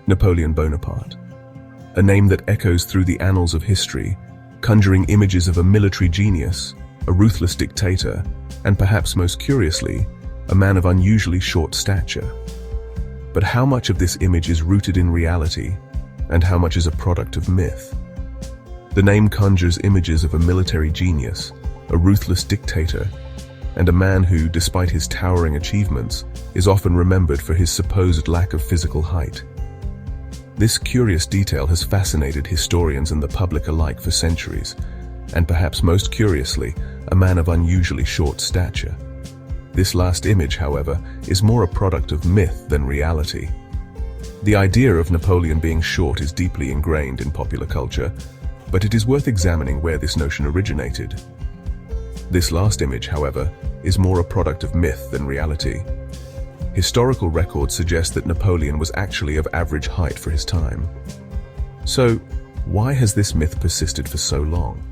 Napoleon Bonaparte, a name that echoes through the annals of history, conjuring images of a military genius, a ruthless dictator, and perhaps most curiously, a man of unusually short stature. But how much of this image is rooted in reality, and how much is a product of myth? The name conjures images of a military genius, a ruthless dictator, and a man who, despite his towering achievements, is often remembered for his supposed lack of physical height. This curious detail has fascinated historians and the public alike for centuries, and perhaps most curiously, a man of unusually short stature. This last image, however, is more a product of myth than reality. The idea of Napoleon being short is deeply ingrained in popular culture, but it is worth examining where this notion originated. This last image, however, is more a product of myth than reality. Historical records suggest that Napoleon was actually of average height for his time. So, why has this myth persisted for so long?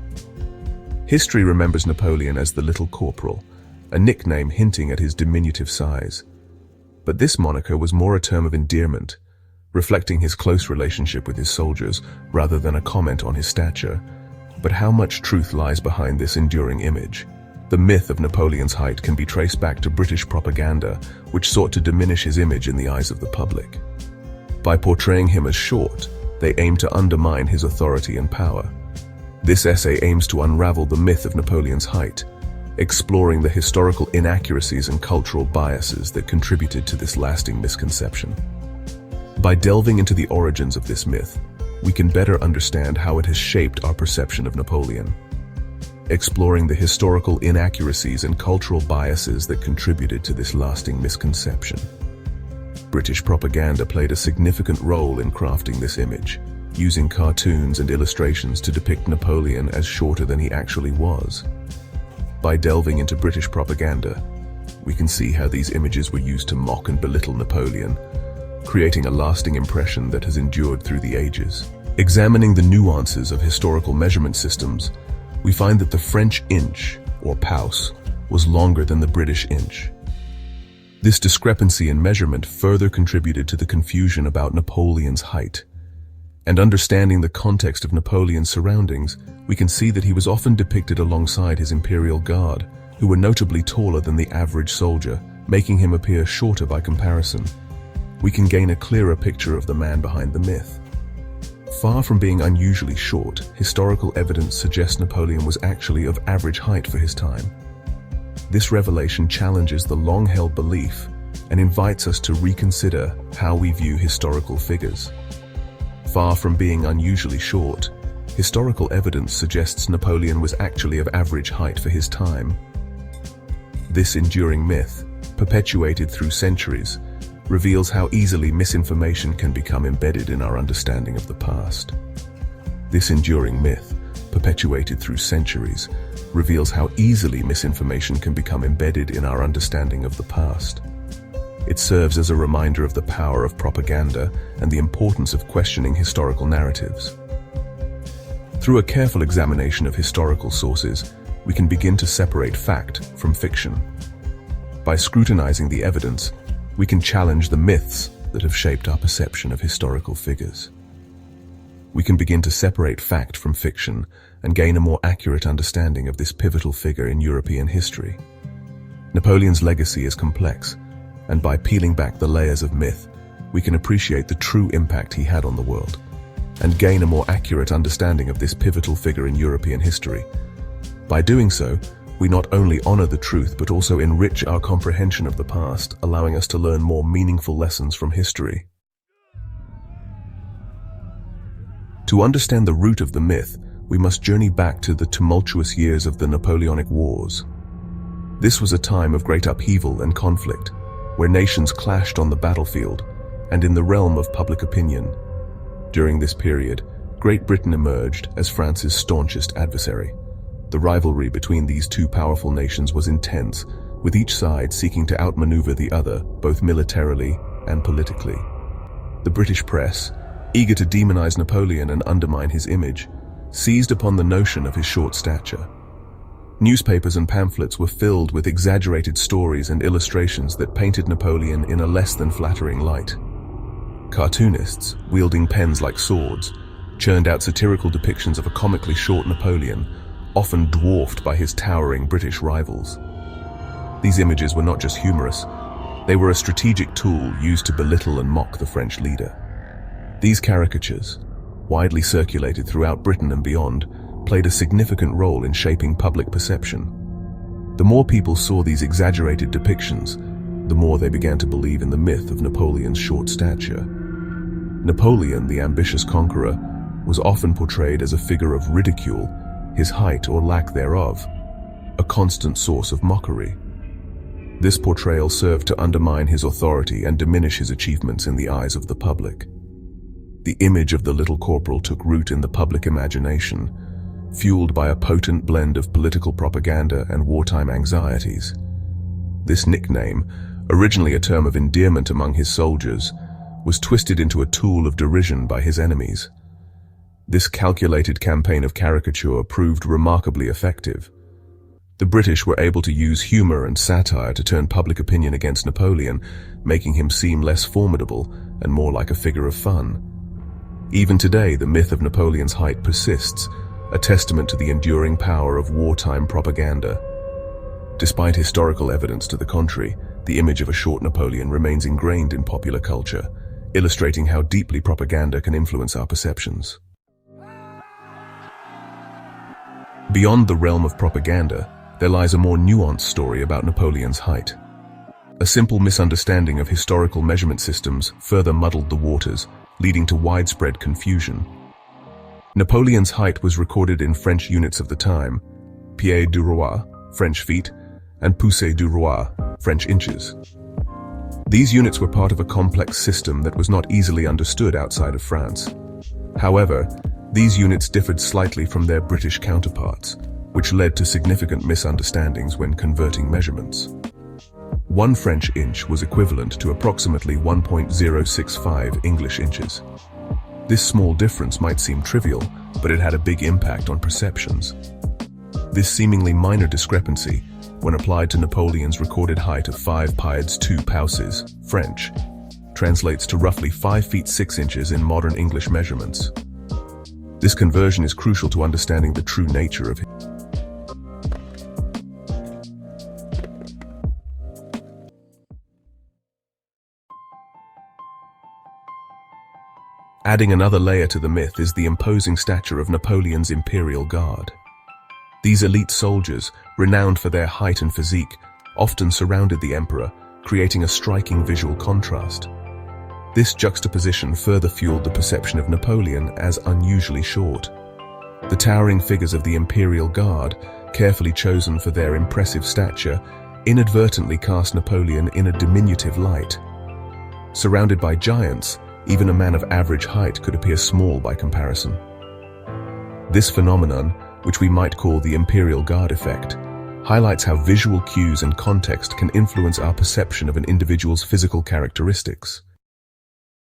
History remembers Napoleon as the Little Corporal, a nickname hinting at his diminutive size. But this moniker was more a term of endearment, reflecting his close relationship with his soldiers rather than a comment on his stature. But how much truth lies behind this enduring image? The myth of Napoleon's height can be traced back to British propaganda, which sought to diminish his image in the eyes of the public. By portraying him as short, they aimed to undermine his authority and power. This essay aims to unravel the myth of Napoleon's height, exploring the historical inaccuracies and cultural biases that contributed to this lasting misconception. By delving into the origins of this myth, we can better understand how it has shaped our perception of Napoleon. Exploring the historical inaccuracies and cultural biases that contributed to this lasting misconception. British propaganda played a significant role in crafting this image, using cartoons and illustrations to depict Napoleon as shorter than he actually was. By delving into British propaganda, we can see how these images were used to mock and belittle Napoleon, creating a lasting impression that has endured through the ages. Examining the nuances of historical measurement systems, we find that the French inch, or paus, was longer than the British inch. This discrepancy in measurement further contributed to the confusion about Napoleon's height. And understanding the context of Napoleon's surroundings, we can see that he was often depicted alongside his imperial guard, who were notably taller than the average soldier, making him appear shorter by comparison. We can gain a clearer picture of the man behind the myth. Far from being unusually short, historical evidence suggests Napoleon was actually of average height for his time. This revelation challenges the long-held belief and invites us to reconsider how we view historical figures. Far from being unusually short, historical evidence suggests Napoleon was actually of average height for his time. This enduring myth, perpetuated through centuries, reveals how easily misinformation can become embedded in our understanding of the past. This enduring myth, perpetuated through centuries, reveals how easily misinformation can become embedded in our understanding of the past. It serves as a reminder of the power of propaganda and the importance of questioning historical narratives. Through a careful examination of historical sources, we can begin to separate fact from fiction. By scrutinizing the evidence, we can challenge the myths that have shaped our perception of historical figures. We can begin to separate fact from fiction and gain a more accurate understanding of this pivotal figure in European history. Napoleon's legacy is complex, and by peeling back the layers of myth, we can appreciate the true impact he had on the world, and gain a more accurate understanding of this pivotal figure in European history. By doing so, we not only honor the truth but also enrich our comprehension of the past, allowing us to learn more meaningful lessons from history. To understand the root of the myth, we must journey back to the tumultuous years of the Napoleonic Wars. This was a time of great upheaval and conflict, where nations clashed on the battlefield and in the realm of public opinion. During this period, Great Britain emerged as France's staunchest adversary. The rivalry between these two powerful nations was intense, with each side seeking to outmaneuver the other, both militarily and politically. The British press, eager to demonize Napoleon and undermine his image, seized upon the notion of his short stature. Newspapers and pamphlets were filled with exaggerated stories and illustrations that painted Napoleon in a less than flattering light. Cartoonists, wielding pens like swords, churned out satirical depictions of a comically short Napoleon, often dwarfed by his towering British rivals. These images were not just humorous, they were a strategic tool used to belittle and mock the French leader. These caricatures, widely circulated throughout Britain and beyond, played a significant role in shaping public perception. The more people saw these exaggerated depictions, the more they began to believe in the myth of Napoleon's short stature. Napoleon, the ambitious conqueror, was often portrayed as a figure of ridicule, his height or lack thereof, a constant source of mockery. This portrayal served to undermine his authority and diminish his achievements in the eyes of the public. The image of the little corporal took root in the public imagination, fueled by a potent blend of political propaganda and wartime anxieties. This nickname, originally a term of endearment among his soldiers, was twisted into a tool of derision by his enemies. This calculated campaign of caricature proved remarkably effective. The British were able to use humor and satire to turn public opinion against Napoleon, making him seem less formidable and more like a figure of fun. Even today, the myth of Napoleon's height persists, a testament to the enduring power of wartime propaganda. Despite historical evidence to the contrary, the image of a short Napoleon remains ingrained in popular culture, illustrating how deeply propaganda can influence our perceptions. Beyond the realm of propaganda, there lies a more nuanced story about Napoleon's height. A simple misunderstanding of historical measurement systems further muddled the waters, leading to widespread confusion. Napoleon's height was recorded in French units of the time: pieds du roi, French feet, and pouces du roi, French inches. These units were part of a complex system that was not easily understood outside of France. However, these units differed slightly from their British counterparts, which led to significant misunderstandings when converting measurements. 1 French inch was equivalent to approximately 1.065 English inches. This small difference might seem trivial, but it had a big impact on perceptions. This seemingly minor discrepancy, when applied to Napoleon's recorded height of 5 pieds 2 pouces, French, translates to roughly 5 feet 6 inches in modern English measurements. This conversion is crucial to understanding the true nature of him. Adding another layer to the myth is the imposing stature of Napoleon's imperial guard. These elite soldiers, renowned for their height and physique, often surrounded the emperor, creating a striking visual contrast. This juxtaposition further fueled the perception of Napoleon as unusually short. The towering figures of the imperial guard, carefully chosen for their impressive stature, inadvertently cast Napoleon in a diminutive light. Surrounded by giants, even a man of average height could appear small by comparison. This phenomenon, which we might call the imperial guard effect, highlights how visual cues and context can influence our perception of an individual's physical characteristics.